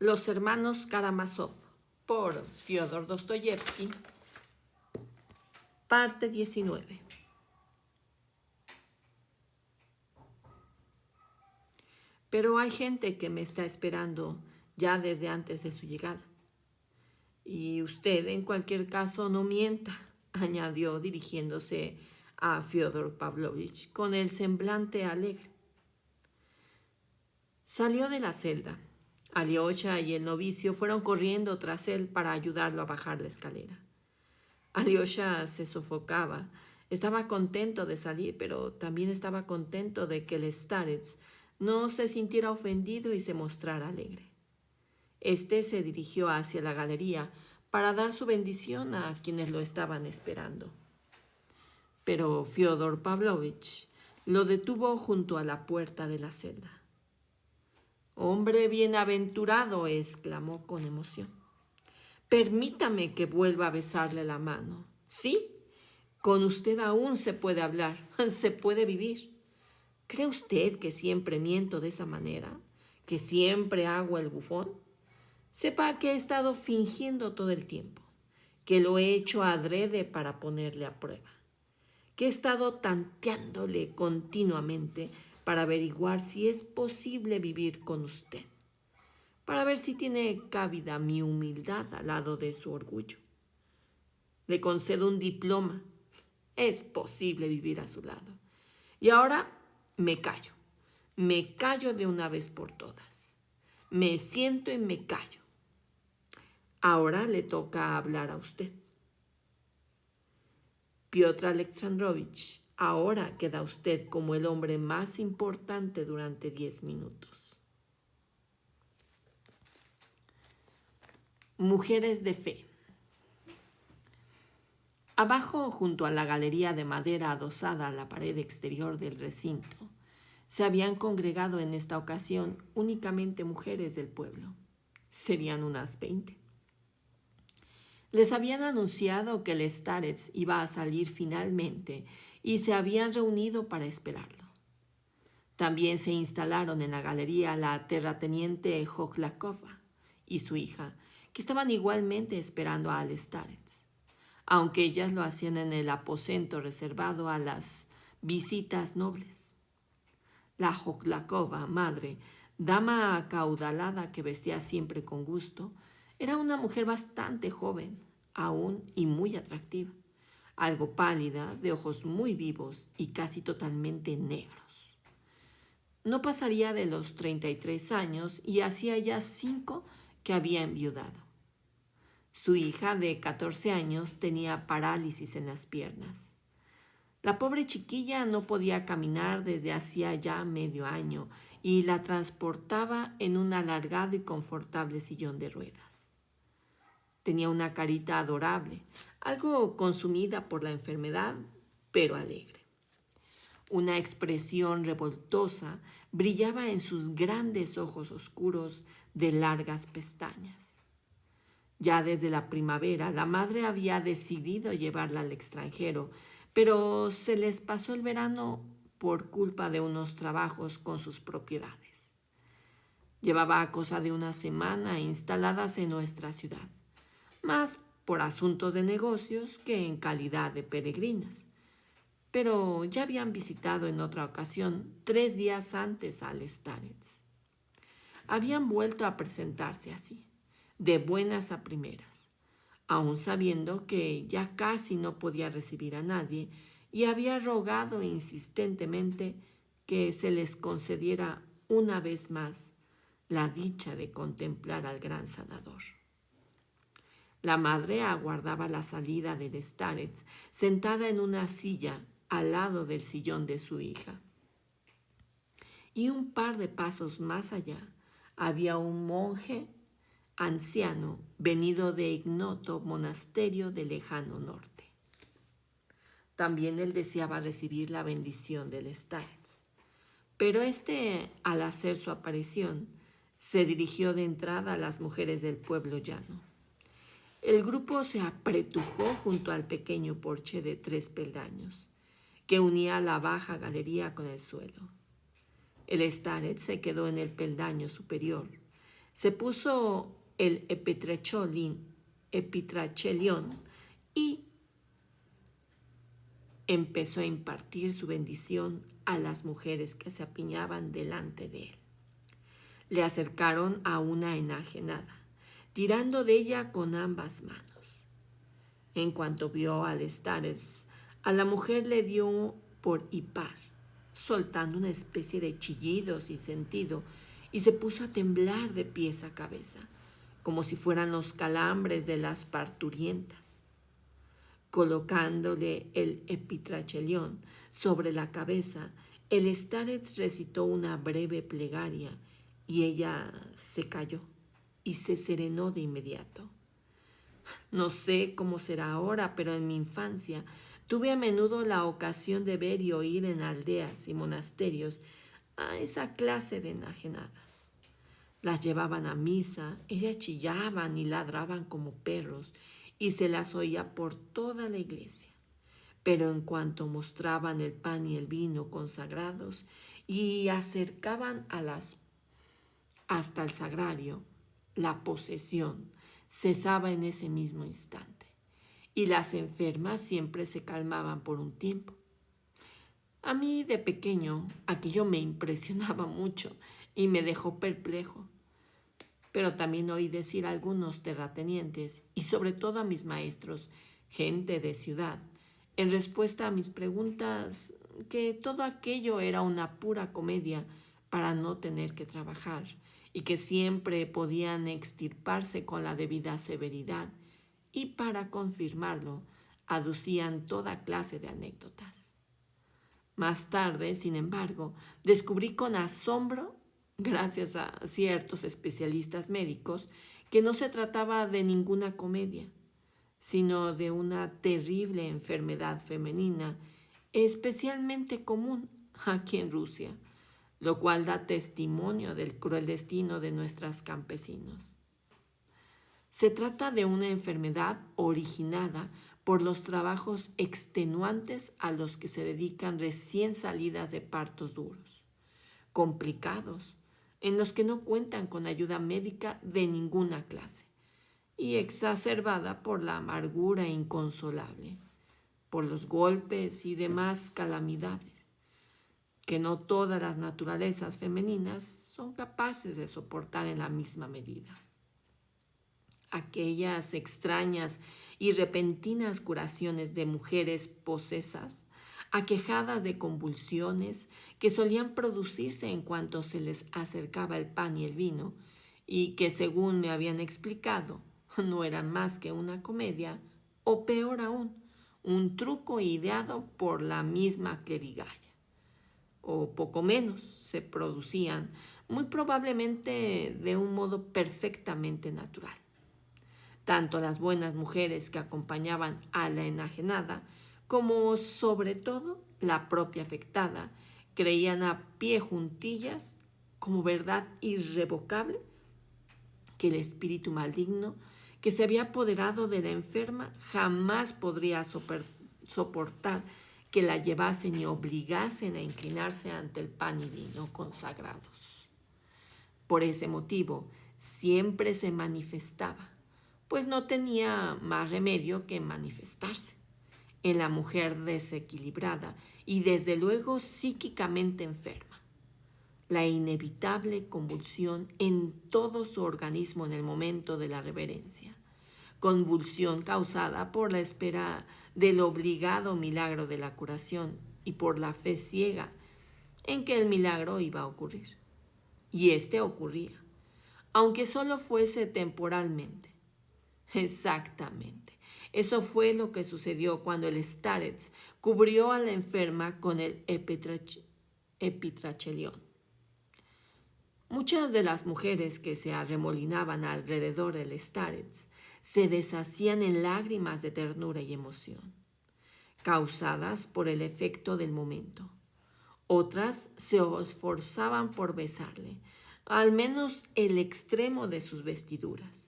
Los hermanos Karamazov, por Fyodor Dostoyevsky, parte 19. Pero hay gente que me está esperando ya desde antes de su llegada. Y usted, en cualquier caso, no mienta, añadió dirigiéndose a Fyodor Pavlovich con el semblante alegre. Salió de la celda. Alyosha y el novicio fueron corriendo tras él para ayudarlo a bajar la escalera. Alyosha se sofocaba. Estaba contento de salir, pero también estaba contento de que el starets no se sintiera ofendido y se mostrara alegre. Este se dirigió hacia la galería para dar su bendición a quienes lo estaban esperando. Pero Fyodor Pavlovich lo detuvo junto a la puerta de la celda. «Hombre bienaventurado», exclamó con emoción. «Permítame que vuelva a besarle la mano. Sí, con usted aún se puede hablar, se puede vivir. ¿Cree usted que siempre miento de esa manera? ¿Que siempre hago el bufón? Sepa que he estado fingiendo todo el tiempo, que lo he hecho adrede para ponerle a prueba, que he estado tanteándole continuamente para averiguar si es posible vivir con usted, para ver si tiene cabida mi humildad al lado de su orgullo. Le concedo un diploma. Es posible vivir a su lado. Y ahora me callo. Me callo de una vez por todas. Me siento y me callo. Ahora le toca hablar a usted. Piotr Alexandrovich, ahora queda usted como el hombre más importante durante 10 minutos. Mujeres de fe. Abajo, junto a la galería de madera adosada a la pared exterior del recinto, se habían congregado en esta ocasión únicamente mujeres del pueblo. Serían unas 20. Les habían anunciado que el starets iba a salir finalmente y se habían reunido para esperarlo. También se instalaron en la galería la terrateniente Jojlakova y su hija, que estaban igualmente esperando al starets, aunque ellas lo hacían en el aposento reservado a las visitas nobles. La Jojlakova, madre, dama acaudalada que vestía siempre con gusto, era una mujer bastante joven, aún y muy atractiva, algo pálida, de ojos muy vivos y casi totalmente negros. No pasaría de los 33 años y hacía ya 5 que había enviudado. Su hija de 14 años tenía parálisis en las piernas. La pobre chiquilla no podía caminar desde hacía ya medio año y la transportaba en un alargado y confortable sillón de ruedas. Tenía una carita adorable, algo consumida por la enfermedad, pero alegre. Una expresión revoltosa brillaba en sus grandes ojos oscuros de largas pestañas. Ya desde la primavera, la madre había decidido llevarla al extranjero, pero se les pasó el verano por culpa de unos trabajos con sus propiedades. Llevaba cosa de una semana instaladas en nuestra ciudad, más por asuntos de negocios que en calidad de peregrinas. Pero ya habían visitado en otra ocasión 3 días antes al starets. Habían vuelto a presentarse así, de buenas a primeras, aun sabiendo que ya casi no podía recibir a nadie y había rogado insistentemente que se les concediera una vez más la dicha de contemplar al gran sanador. La madre aguardaba la salida del starets sentada en una silla al lado del sillón de su hija. Y un par de pasos más allá había un monje anciano venido de ignoto monasterio del lejano norte. También él deseaba recibir la bendición del starets, pero al hacer su aparición, se dirigió de entrada a las mujeres del pueblo llano. El grupo se apretujó junto al pequeño porche de 3 peldaños que unía la baja galería con el suelo. El starets se quedó en el peldaño superior, Se puso el epitrachelión y empezó a impartir su bendición a las mujeres que se apiñaban delante de él. Le acercaron a una enajenada, tirando de ella con ambas manos. En cuanto vio al Starez, a la mujer le dio por hipar, soltando una especie de chillido sin sentido, y se puso a temblar de pies a cabeza, como si fueran los calambres de las parturientas. Colocándole el epitrachelión sobre la cabeza, el Starez recitó una breve plegaria y ella se calló y se serenó de inmediato. No sé cómo será ahora, pero en mi infancia tuve a menudo la ocasión de ver y oír en aldeas y monasterios a esa clase de enajenadas. Las llevaban a misa, ellas chillaban y ladraban como perros y se las oía por toda la iglesia. Pero en cuanto mostraban el pan y el vino consagrados y acercaban hasta el sagrario, la posesión cesaba en ese mismo instante y las enfermas siempre se calmaban por un tiempo. A mí de pequeño aquello me impresionaba mucho y me dejó perplejo, pero también oí decir a algunos terratenientes y sobre todo a mis maestros, gente de ciudad, en respuesta a mis preguntas, que todo aquello era una pura comedia para no tener que trabajar y que siempre podían extirparse con la debida severidad, y para confirmarlo aducían toda clase de anécdotas. Más tarde, sin embargo, descubrí con asombro, gracias a ciertos especialistas médicos, que no se trataba de ninguna comedia, sino de una terrible enfermedad femenina, especialmente común aquí en Rusia, lo cual da testimonio del cruel destino de nuestros campesinos. Se trata de una enfermedad originada por los trabajos extenuantes a los que se dedican recién salidas de partos duros, complicados, en los que no cuentan con ayuda médica de ninguna clase, y exacerbada por la amargura inconsolable, por los golpes y demás calamidades, que no todas las naturalezas femeninas son capaces de soportar en la misma medida. Aquellas extrañas y repentinas curaciones de mujeres posesas, aquejadas de convulsiones, que solían producirse en cuanto se les acercaba el pan y el vino, y que, según me habían explicado, no eran más que una comedia, o peor aún, un truco ideado por la misma clerigalla, o poco menos, se producían muy probablemente de un modo perfectamente natural. Tanto las buenas mujeres que acompañaban a la enajenada, como sobre todo la propia afectada, creían a pie juntillas como verdad irrevocable que el espíritu maligno que se había apoderado de la enferma jamás podría soportar que la llevasen y obligasen a inclinarse ante el pan y vino consagrados. Por ese motivo, siempre se manifestaba, pues no tenía más remedio que manifestarse, en la mujer desequilibrada y desde luego psíquicamente enferma, la inevitable convulsión en todo su organismo en el momento de la reverencia, convulsión causada por la espera del obligado milagro de la curación y por la fe ciega en que el milagro iba a ocurrir. Y este ocurría, aunque solo fuese temporalmente. Exactamente. Eso fue lo que sucedió cuando el Starez cubrió a la enferma con el epitrachelión. Muchas de las mujeres que se arremolinaban alrededor del Starez se deshacían en lágrimas de ternura y emoción, causadas por el efecto del momento. Otras se esforzaban por besarle, al menos el extremo de sus vestiduras.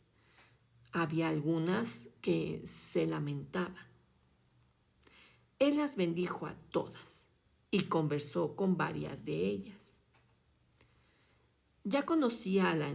Había algunas que se lamentaban. Él las bendijo a todas y conversó con varias de ellas. Ya conocía a la